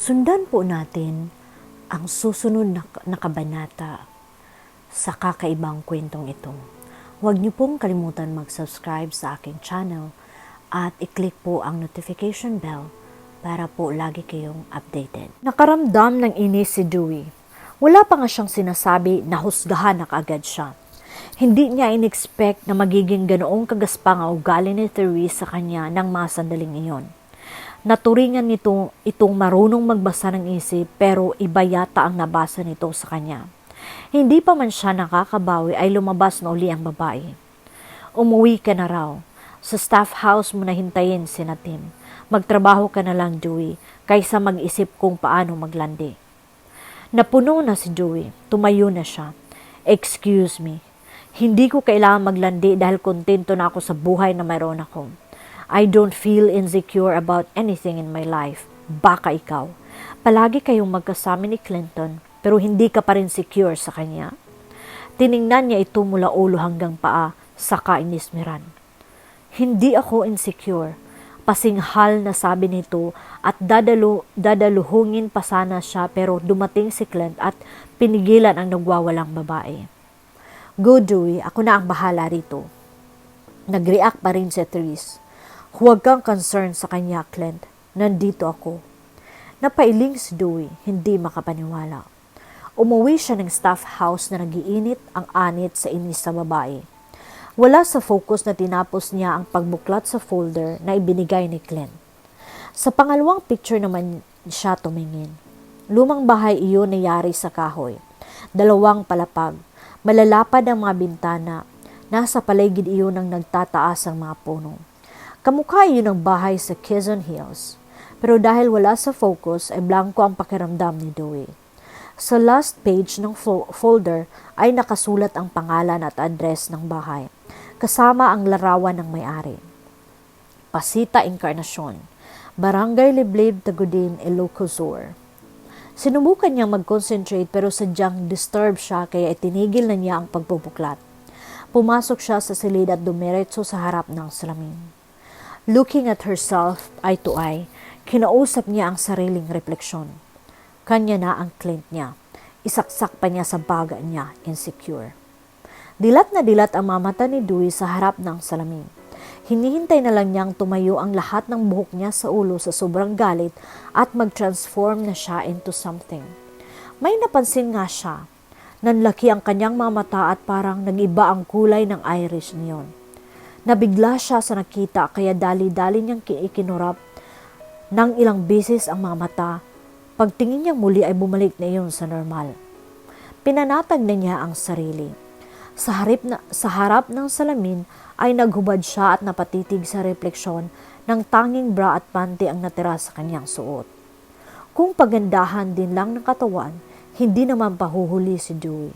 Sundan po natin ang susunod na kabanata sa kakaibang kwentong ito. Huwag niyo pong kalimutan mag-subscribe sa aking channel at i-click po ang notification bell para po lagi kayong updated. Nakaramdam ng inis si Dewey. Wala pa nga siyang sinasabi na husgahan na kaagad siya. Hindi niya in-expect na magiging ganoong kagaspang ang ugali ni Therese sa kanya ng mga sandaling iyon. Naturingan nito itong marunong magbasa ng isip pero iba yata ang nabasa nito sa kanya. Hindi pa man siya nakakabawi ay lumabas na uli ang babae. Umuwi ka na raw. Sa staff house mo na hintayin si Tim. Magtrabaho ka na lang, Dewey, kaysa mag-isip kung paano maglandi. Napuno na si Dewey. Tumayo na siya. Excuse me. Hindi ko kailangan maglandi dahil kontento na ako sa buhay na mayroon ako. I don't feel insecure about anything in my life. Baka ikaw. Palagi kayong magkasama ni Clinton pero hindi ka pa rin secure sa kanya. Tiningnan niya ito mula ulo hanggang paa saka inismeran. Hindi ako insecure. Pasinghal na sabi nito at dadaluhungin pa sana siya pero dumating si Clint at pinigilan ang nagwawalang babae. Go, Dewey, ako na ang bahala rito. Nag-react pa rin si Therese. Huwag kang concern sa kanya, Clint. Nandito ako. Napailing si Dewey, hindi makapaniwala. Umuwi siya ng staff house na nagiinit ang anit sa inis sa babae. Wala sa focus na tinapos niya ang pagbuklat sa folder na ibinigay ni Clint. Sa pangalawang picture naman siya tumingin. Lumang bahay iyon na yari sa kahoy. 2 palapag. Malalapad ang mga bintana. Nasa paligid iyon ng nagtataas ang mga puno. Kamukha iyon ang bahay sa Quezon Hills. Pero dahil wala sa focus ay blanco ang pakiramdam ni Dewey. Sa last page ng folder ay nakasulat ang pangalan at address ng bahay, kasama ang larawan ng may-ari. Pasita Encarnacion, Barangay Liblib, Tagudin, Ilocos. Sinubukan niyang mag-concentrate pero sadyang disturbed siya kaya itinigil na niya ang pagbubuklat. Pumasok siya sa silid at dumiretso sa harap ng salamin. Looking at herself eye to eye, kinausap niya ang sariling refleksyon. Kanya na ang Clint niya. Isaksak pa niya sa baga niya, insecure. Dilat na dilat ang mata ni Dewey sa harap ng salamin. Hinihintay na lang niyang tumayo ang lahat ng buhok niya sa ulo sa sobrang galit at mag-transform na siya into something. May napansin nga siya. Nanlaki ang kanyang mata at parang nag-iba ang kulay ng iris niyon. Nabigla siya sa nakita kaya dali-dali niyang ikinurap ng ilang beses ang mga mata. Pagtingin niyang muli ay bumalik na iyon sa normal. Pinanatag na niya ang sarili. Sa harap ng salamin ay naghubad siya at napatitig sa refleksyon ng tanging bra at panty ang natira sa kanyang suot. Kung pagandahan din lang ng katawan, hindi naman pahuhuli si Dewey.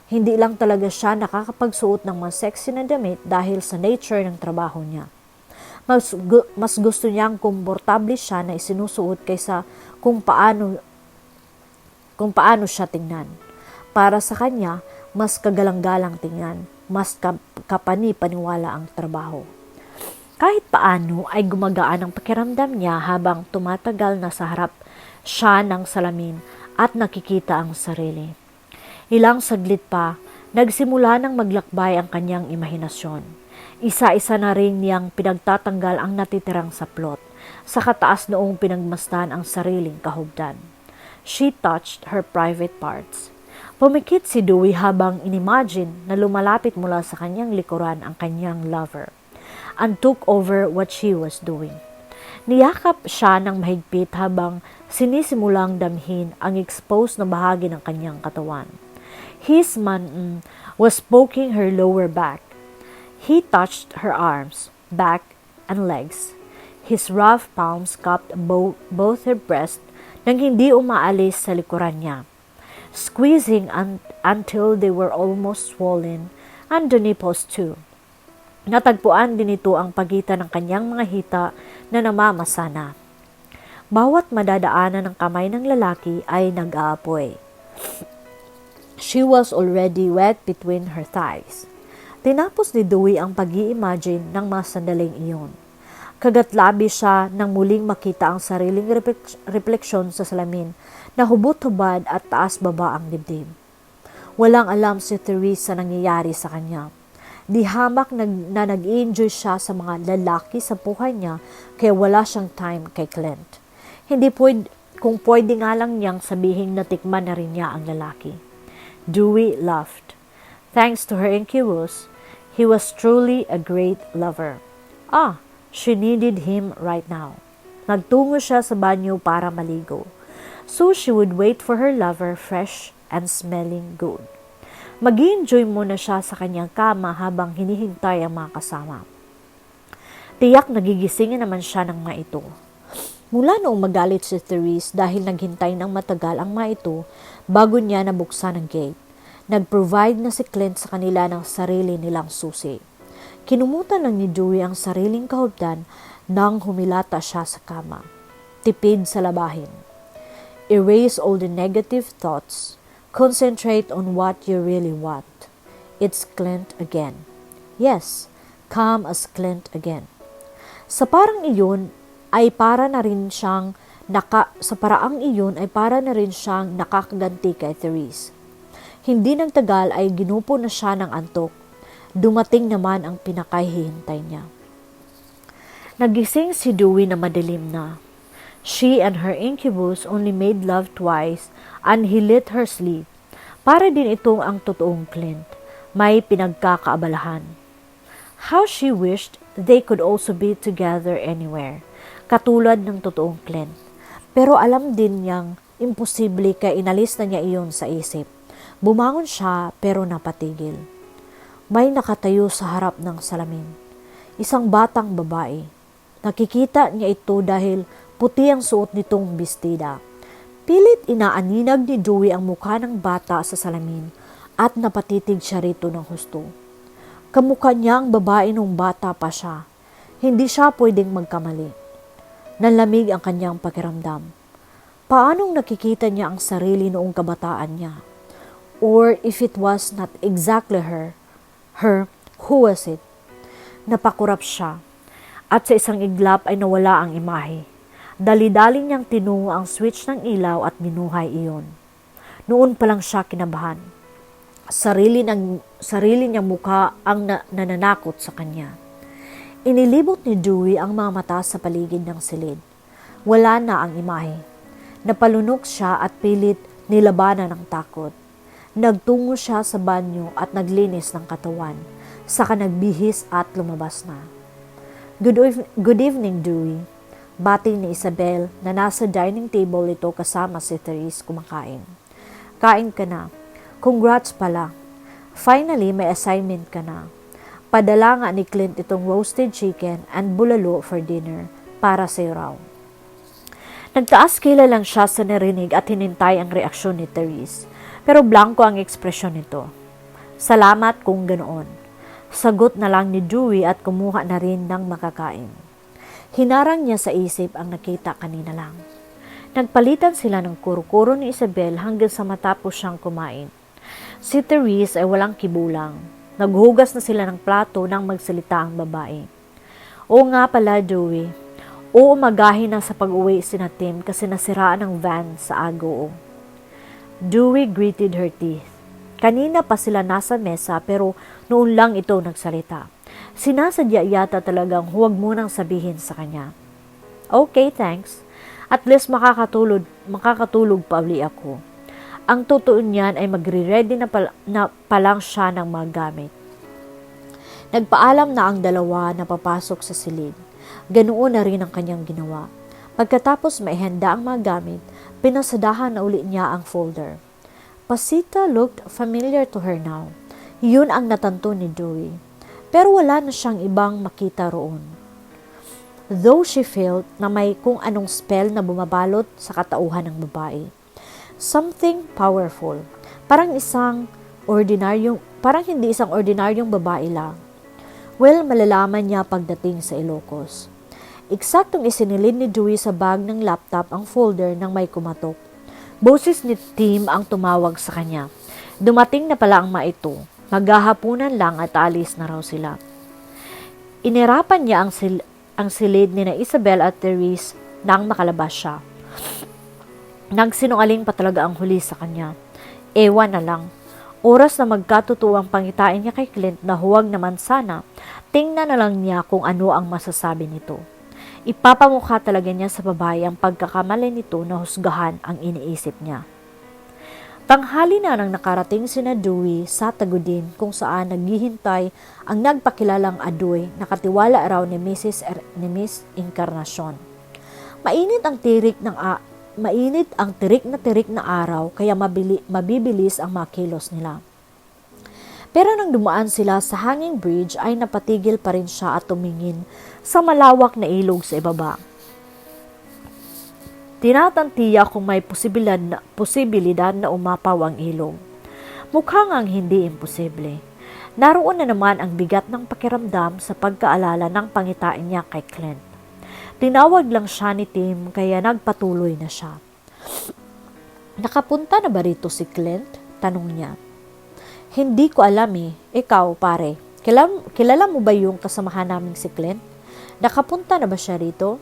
Hindi lang talaga siya nakakapagsuot ng mga sexy na damit dahil sa nature ng trabaho niya. Mas gusto niyang komportable siya na isinusuot kaysa kung paano siya tingnan. Para sa kanya, mas kagalang-galang tingnan, mas kapani-paniwala ang trabaho. Kahit paano ay gumagaan ang pakiramdam niya habang tumatagal na sa harap siya ng salamin at nakikita ang sarili. Ilang saglit pa, nagsimula ng maglakbay ang kanyang imahinasyon. Isa-isa na rin niyang pinagtatanggal ang natitirang saplot, sa kataas noong pinagmasdan ang sariling kahugdan. She touched her private parts. Pumikit si Dewey habang inimagine na lumalapit mula sa kanyang likuran ang kanyang lover and took over what she was doing. Niyakap siya ng mahigpit habang sinisimulang damhin ang exposed na bahagi ng kanyang katawan. His man was poking her lower back. He touched her arms, back, and legs. His rough palms cupped both her breasts nang hindi umaalis sa likuran niya, squeezing until they were almost swollen, and the nipples too. Natagpuan din ito ang pagitan ng kanyang mga hita na namamasana. Bawat madadaanan ng kamay ng lalaki ay nag-aapoy. She was already wet between her thighs. Tinapos ni Dewey ang pag-i-imagine ng mga sandaling iyon. Kagatlabi siya nang muling makita ang sariling refleksyon sa salamin na hubot-hubad at taas-baba ang dibdib. Walang alam si Therese sa nangyayari sa kanya. Di hamak na nag-enjoy siya sa mga lalaki sa buhay niya kaya wala siyang time kay Clint. Kung pwede nga lang niyang sabihin na tikman na rin niya ang lalaki. Dewey laughed. Thanks to her incubus, he was truly a great lover. She needed him right now. Nagtungo siya sa banyo para maligo. So she would wait for her lover fresh and smelling good. Mag-enjoy muna siya sa kanyang kama habang hinihintay ang mga kasama. Tiyak nagigisingin naman siya ng mga ito. Mula noong magalit si Therese dahil naghintay ng matagal ang mga ito bago niya nabuksan ang gate. Nag-provide na si Clint sa kanila ng sarili nilang susi. Kinumutan lang ni Dewey ang sariling kahubdan nang humilata siya sa kama. Tipid sa labahin. Erase all the negative thoughts. Concentrate on what you really want. It's Clint again. Yes, come as Clint again. Sa paraang iyon ay para na rin siyang nakakaganti kay Therese. Hindi nagtagal ay ginupo na siya ng antok. Dumating naman ang pinakahihintay niya. Nagising si Dewey na madilim na. She and her incubus only made love twice and he let her sleep. Para din itong ang totoong Clint. May pinagkakaabalahan. How she wished they could also be together anywhere. Katulad ng totoong Clint. Pero alam din niyang imposible kaya inalis na niya iyon sa isip. Bumangon siya pero napatigil. May nakatayo sa harap ng salamin. Isang batang babae. Nakikita niya ito dahil puti ang suot nitong bestida. Pilit inaaninag ni Dewey ang mukha ng bata sa salamin at napatitig siya rito ng husto. Kamukha niya ang babae nung bata pa siya. Hindi siya pwedeng magkamali. Nanlamig ang kanyang pakiramdam. Paanong nakikita niya ang sarili noong kabataan niya? Or if it was not exactly her, who was it? Napakurap siya, at sa isang iglap ay nawala ang imahe. Dali-dali niyang tinungo ang switch ng ilaw at binuhay iyon. Noon pa lang siya kinabahan. Sarili niyang mukha ang nananakot sa kanya. Inilibot ni Dewey ang mga mata sa paligid ng silid. Wala na ang imahe. Napalunok siya at pilit nilabanan ng takot. Nagtungo siya sa banyo at naglinis ng katawan, saka nagbihis at lumabas na. Good evening, Dewey. Bati ni Isabel na nasa dining table ito kasama si Therese kumakain. Kain ka na. Congrats pala. Finally, may assignment ka na. Padala nga ni Clint itong roasted chicken and bulalo for dinner para sa raw. Nagtaas kila lang siya sa narinig at hinintay ang reaksyon ni Therese. Pero blanco ang ekspresyon nito. Salamat kung ganoon. Sagot na lang ni Dewey at kumuha na rin ng makakain. Hinarang niya sa isip ang nakita kanina lang. Nagpalitan sila ng kuro-kuro ni Isabel hanggang sa matapos siyang kumain. Si Therese ay walang kibulang. Naghugas na sila ng plato nang magsalita ang babae. Oo nga pala, Dewey. Uumagahin na sa pag-uwi sina Tim kasi nasiraan ang van sa Agoo. Dewey gritted her teeth. Kanina pa sila nasa mesa pero noon lang ito nagsalita. Sinasadya yata talagang huwag mo nang sabihin sa kanya. Okay, thanks. At least makakatulog pa uli ako. Ang totoo niyan ay magre-ready na palang siya ng mga gamit. Nagpaalam na ang dalawa na papasok sa silid. Ganoon na rin ang kanyang ginawa. Pagkatapos maihanda ang mga gamit, pinasadahan na uli niya ang folder. Pasita looked familiar to her now. Yun ang natanto ni Dewey. Pero wala na siyang ibang makita roon. Though she felt na may kung anong spell na bumabalot sa katauhan ng babae. Something powerful. Parang hindi isang ordinaryong babae lang. Well, malalaman niya pagdating sa Ilocos. Eksaktong isinilid ni Dewey sa bag ng laptop ang folder nang may kumatok. Boses ni Tim ang tumawag sa kanya. Dumating na pala ang mga ito. Maghahapunan lang at alis na raw sila. ang silid ni na Isabel at Therese nang makalabas siya. Nagsinungaling pa talaga ang huli sa kanya. Ewan na lang. Oras na magkatutuwang pangitain niya kay Clint na huwag naman sana, tingnan na lang niya kung ano ang masasabi nito. Ipapamukha talaga niya sa babae ang pagkakamali nito na husgahan ang iniisip niya. Tanghali na nang nakarating sina Dewey sa Tagudin kung saan naghihintay ang nagpakilalang adoy na katiwala raw ni Miss Encarnacion. Mainit ang tirik na araw kaya mabibilis ang mga kilos nila. Pero nang dumaan sila sa hanging bridge ay napatigil pa rin siya at tumingin sa malawak na ilog sa ibaba. Tinatantiya kung may posibilidad na umapaw ang ilog. Mukhang ang hindi imposible. Naroon na naman ang bigat ng pakiramdam sa pagkaalala ng pangitain niya kay Clint. Tinawag lang siya ni Tim kaya nagpatuloy na siya. Nakapunta na ba rito si Clint? Tanong niya. Hindi ko alam eh. Ikaw pare, kilala mo ba yung kasamahan naming si Clint? Nakapunta na ba siya rito?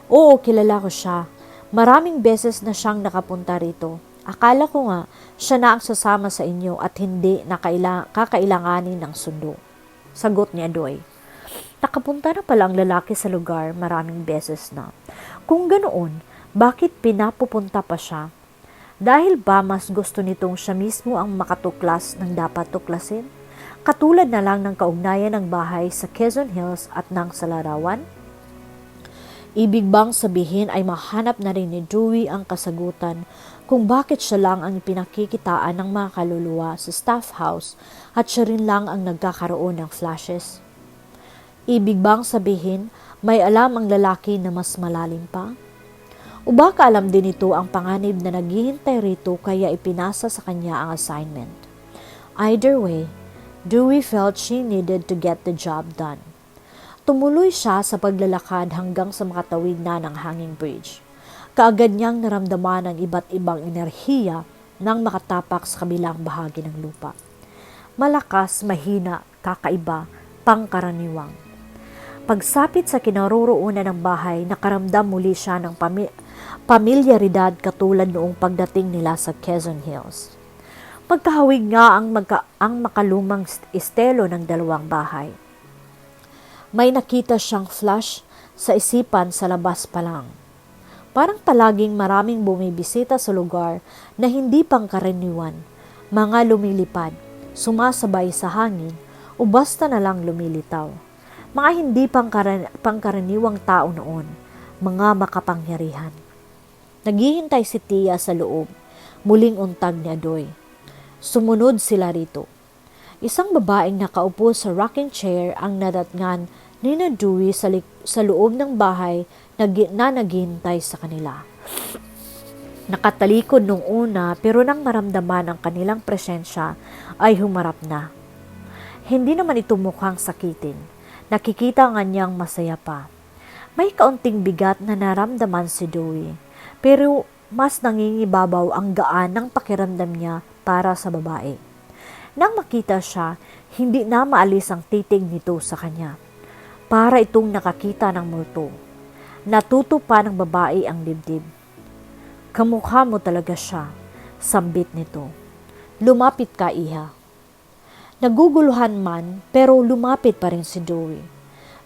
Oo, kilala ko siya. Maraming beses na siyang nakapunta rito. Akala ko nga siya na ang sasama sa inyo at hindi na kakailanganin ng sundo. Sagot ni Adoy. Nakapunta na pala ang lalaki sa lugar maraming beses na. Kung ganoon, bakit pinapupunta pa siya? Dahil ba mas gusto nitong siya mismo ang makatuklas ng dapat tuklasin? Katulad na lang ng kaugnayan ng bahay sa Quezon Hills at ng sa Larawan? Ibig bang sabihin ay mahanap na rin ni Dewey ang kasagutan kung bakit siya lang ang pinakikitaan ng mga kaluluwa sa staff house at siya rin lang ang nagkakaroon ng flashes? Ibig bang sabihin may alam ang lalaki na mas malalim pa? O baka alam din ito ang panganib na naghihintay rito kaya ipinasa sa kanya ang assignment? Either way, Dewey felt she needed to get the job done. Tumuloy siya sa paglalakad hanggang sa makatawid na ng hanging bridge. Kaagad niyang naramdaman ang iba't ibang enerhiya nang makatapak sa kabilang bahagi ng lupa. Malakas, mahina, kakaiba, pangkaraniwang. Pagsapit sa kinaroroonan ng bahay, nakaramdam muli siya ng pamilyaridad katulad noong pagdating nila sa Quezon Hills. Magkahawig nga ang makalumang estelo ng dalawang bahay. May nakita siyang flash sa isipan sa labas pa lang. Parang palaging maraming bumibisita sa lugar na hindi pangkaraniwan, mga lumilipad, sumasabay sa hangin o basta na lang lumilitaw. Mga hindi pangkaraniwang tao noon, mga makapangyarihan. Naghihintay si Tia sa loob, muling untag ni Adoy. Sumunod sila rito. Isang babaeng nakaupo sa rocking chair ang nadatngan ni na Dewey sa loob ng bahay na naghihintay sa kanila. Nakatalikod nung una pero nang maramdaman ang kanilang presensya ay humarap na. Hindi naman ito mukhang sakitin. Nakikita nga niyang masaya pa. May kaunting bigat na naramdaman si Dewey pero mas nangingibabaw ang gaan ng pakiramdam niya para sa babae. Nang makita siya, hindi na maalis ang titig nito sa kanya. Para itong nakakita ng multo. Natuto pa ng babae ang dibdib. Kamukha mo talaga siya, sambit nito. Lumapit ka, iha. Naguguluhan man, pero lumapit pa rin si Dewey.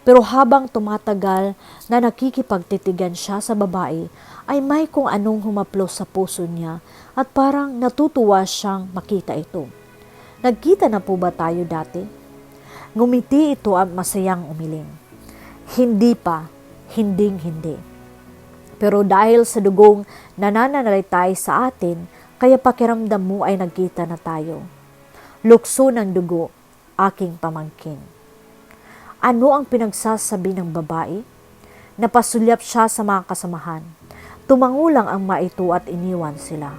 Pero habang tumatagal na nakikipagtitigan siya sa babae, ay may kung anong humaplos sa puso niya at parang natutuwa siyang makita ito. Nagkita na po ba tayo dati? Ngumiti ito at masayang umiling. Hindi pa, hindi. Pero dahil sa dugong nananalitay sa atin, kaya pakiramdam mo ay nagkita na tayo. Lukso ng dugo, aking pamangkin. Ano ang pinagsasabi ng babae? Napasulyap siya sa mga kasamahan. Tumangulang ang maito at iniwan sila.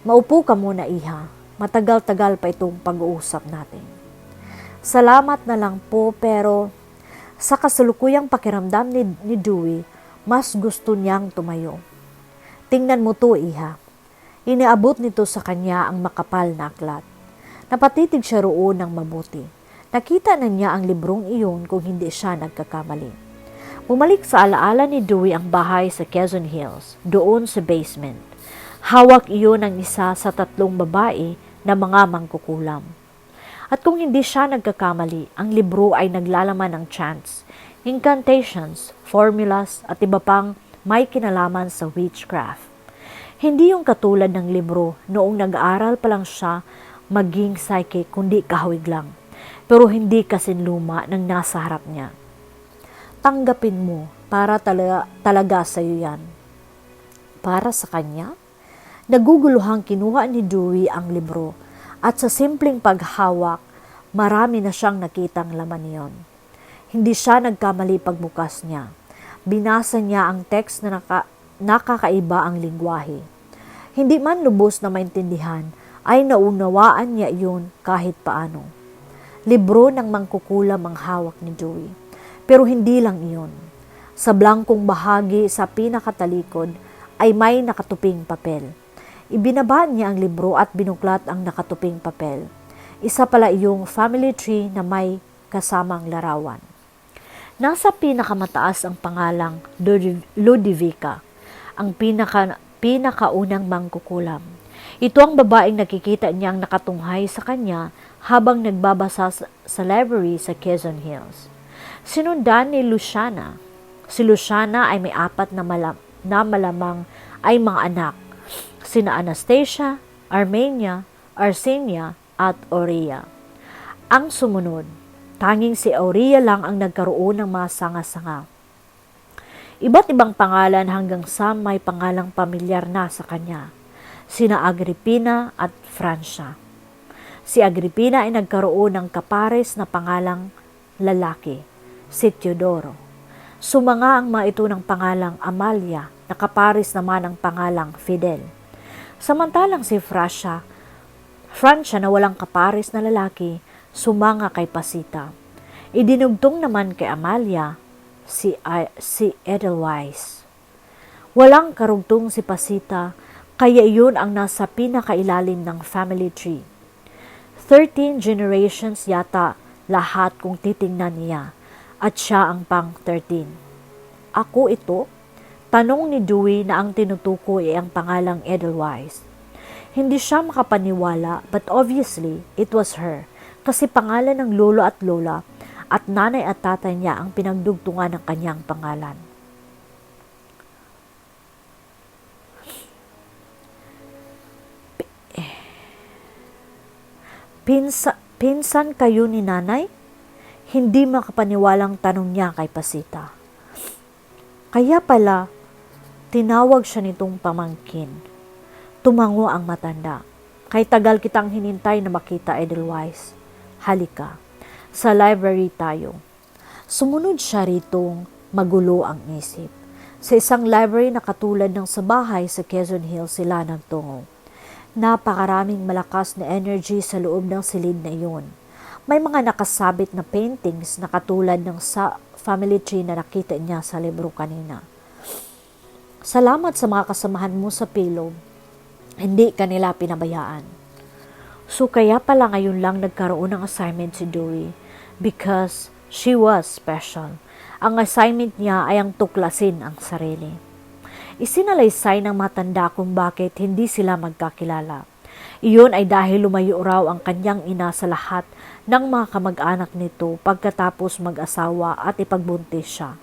Maupo ka muna, iha. Matagal-tagal pa itong pag-uusap natin. Salamat na lang po pero sa kasalukuyang pakiramdam ni Dewey, mas gusto niyang tumayo. Tingnan mo to, iha. Iniabot nito sa kanya ang makapal na aklat. Napatitig siya roon ng mabuti. Nakita na niya ang librong iyon kung hindi siya nagkakamali. Bumalik sa alaala ni Dewey ang bahay sa Quezon Hills, doon sa basement. Hawak iyon ng isa sa 3 babae na mga mangkukulam. At kung hindi siya nagkakamali, ang libro ay naglalaman ng chants, incantations, formulas at iba pang may kinalaman sa witchcraft. Hindi yung katulad ng libro noong nag-aaral pa lang siya maging psychic kundi kahawig lang. Pero hindi kasing luma ng nasa harap niya. Tanggapin mo para talaga sa iyo yan. Para sa kanya? Naguguluhang kinuha ni Dewey ang libro at sa simpleng paghawak, marami na siyang nakitang laman niyon. Hindi siya nagkamali pagbukas niya. Binasa niya ang text na nakakaiba ang lingwahe. Hindi man lubos na maintindihan, ay naunawaan niya iyon kahit paano. Libro ng mangkukulam ang hawak ni Dewey. Pero hindi lang iyon. Sa blangkong bahagi sa pinakatalikod ay may nakatuping papel. Ibinaba niya ang libro at binuklat ang nakatuping papel. Isa pala iyong family tree na may kasamang larawan. Nasa pinakamataas ang pangalang Ludovica, ang pinakaunang mangkukulam. Ito ang babaeng nakikita niyang nakatunghay sa kanya habang nagbabasa sa library sa Quezon Hills. Sinundan ni Luciana. Si Luciana ay may 4 na malamang ay mga anak, sina Anastasia, Armenia, Arsenia at Aurea. Ang sumunod, tanging si Aurea lang ang nagkaroon ng mga sanga-sanga. Iba't ibang pangalan hanggang sa may pangalang pamilyar na sa kanya, sina Agripina at Francia. Si Agripina ay nagkaroon ng kapares na pangalang lalaki, si Teodoro. Sumanga ang mga ito ng pangalang Amalia, na kapares naman ang pangalang Fidel. Samantalang si Francia na walang kapares na lalaki, sumanga kay Pasita. Idinugtong naman kay Amalia si Edelweiss. Walang karugtong si Pasita, kaya iyon ang nasa pinakailalim ng family tree. 13 generations yata lahat kung titingnan niya, at siya ang pang-13. Ako ito? Tanong ni Dewey na ang tinutukoy ay ang pangalang Edelweiss. Hindi siya makapaniwala, but obviously, it was her, kasi pangalan ng lolo at lola at nanay at tatay niya ang pinagdugtungan ng kanyang pangalan. Pinsan kayo ni nanay? Hindi makapaniwalang tanong niya kay Pasita. Kaya pala, tinawag siya nitong pamangkin. Tumango ang matanda. Kay tagal kitang hinintay na makita, Edelweiss. Halika, sa library tayo. Sumunod siya ritong magulo ang isip. Sa isang library na katulad ng sa bahay sa Quezon Hills sila nagtungo. Napakaraming malakas na energy sa loob ng silid na iyon. May mga nakasabit na paintings na katulad ng sa family tree na nakita niya sa libro kanina. Salamat sa mga kasamahan mo sa pillow. Hindi kanila pinabayaan. So kaya pala ngayon lang nagkaroon ng assignment si Dewey because she was special. Ang assignment niya ay ang tuklasin ang sarili. Isinalaysay ng matanda kung bakit hindi sila magkakilala. Iyon ay dahil lumayo raw ang kanyang ina sa lahat ng mga kamag-anak nito pagkatapos mag-asawa at ipagbuntis siya.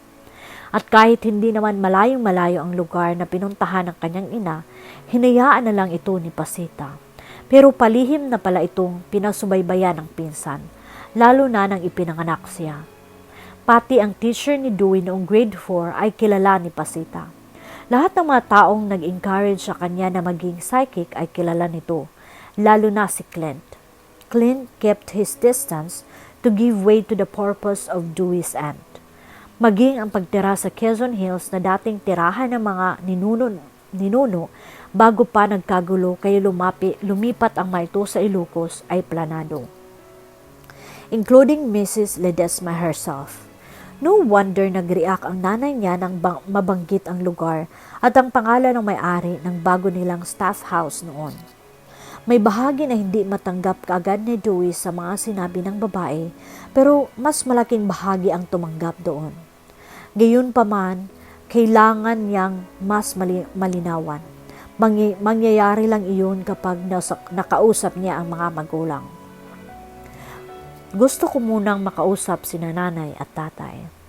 At kahit hindi naman malayong-malayo ang lugar na pinuntahan ng kanyang ina, hinayaan na lang ito ni Pasita. Pero palihim na pala itong pinasubaybayan ng pinsan, lalo na nang ipinanganak siya. Pati ang teacher ni Dewey noong grade 4 ay kilala ni Pasita. Lahat ng mga taong nag-encourage sa kanya na maging psychic ay kilala nito, lalo na si Clint. Clint kept his distance to give way to the purpose of Dewey's aunt. Maging ang pagtira sa Quezon Hills na dating tirahan ng mga ninuno bago pa nagkagulo kaya lumipat ang mga ito sa Ilocos ay planado. Including Mrs. Ledesma herself. No wonder nag-react ang nanay niya nang mabanggit ang lugar at ang pangalan ng may-ari ng bago nilang staff house noon. May bahagi na hindi matanggap kaagad ni Dewey sa mga sinabi ng babae, pero mas malaking bahagi ang tumanggap doon. Gayunpaman, kailangan niyang mas malinawan. Mangyayari lang iyon kapag nakausap niya ang mga magulang. Gusto ko munang makausap si nanay at tatay.